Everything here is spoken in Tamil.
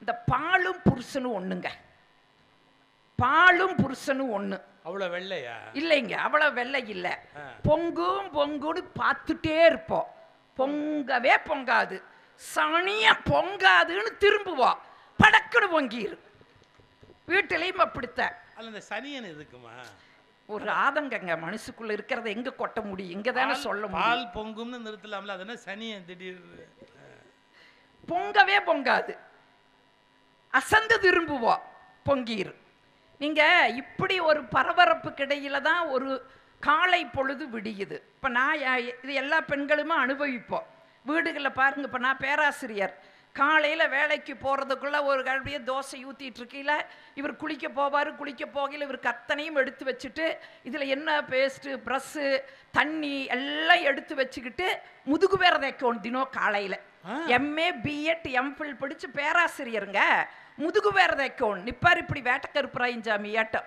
இந்த பாலும் புருஷனும் ஒண்ணுங்க. பாலும் புருஷனும் ஒண்ணு. அவ்வளவு வெள்ளையா? இல்லைங்க, அவ்வளவு வெள்ளை இல்ல. பொங்கும் பொங்குன்னு பார்த்துட்டே இருப்போம். பொங்கவே பொங்காது. சனிய பொங்காதுன்னு திரும்புவோம். படக்குன்னு பொங்கிரு. வீட்டிலையும் அப்படித்தான். அந்த சனியன் இருக்குமா? ஒரு ஆதங்கங்க மனசுக்குள்ள இருக்கிறத எங்க கொட்ட முடியும்? இங்க தானே சொல்ல முடியும். பால் பொங்கும்னு நிறுத்தலாம்ல, அதனால சனியன் திடீர்னு பொங்கவே பொங்காது. அசந்து திரும்புவோம், பொங்கிரு. நீங்க இப்படி ஒரு பரபரப்பு கிடையில தான் ஒரு காலை பொழுது விடியுது. இப்போ நான் இது எல்லா பெண்களுமே அனுபவிப்போம். வீடுகளில் பாருங்க, இப்போ நான் பேராசிரியர். காலையில் வேலைக்கு போகிறதுக்குள்ளே ஒரு கல்வியை தோசை ஊற்றிட்டு இருக்கையில் இவர் குளிக்க போவார். குளிக்க போகையில் இவர் கத்தனையும் எடுத்து வச்சுட்டு இதில் என்ன பேஸ்ட்டு, ப்ரஷ்ஷு, தண்ணி எல்லாம் எடுத்து வச்சுக்கிட்டு முதுகு வேற தைக்கணும். தினம் காலையில் எம்ஏ பிஎட் எம்ஃபில் படித்து பேராசிரியருங்க. முதுகு வேற தைக்கணும். நிப்பார் இப்படி வேட்டக்கருப்புராயஞ்சாமி ஏட்டம்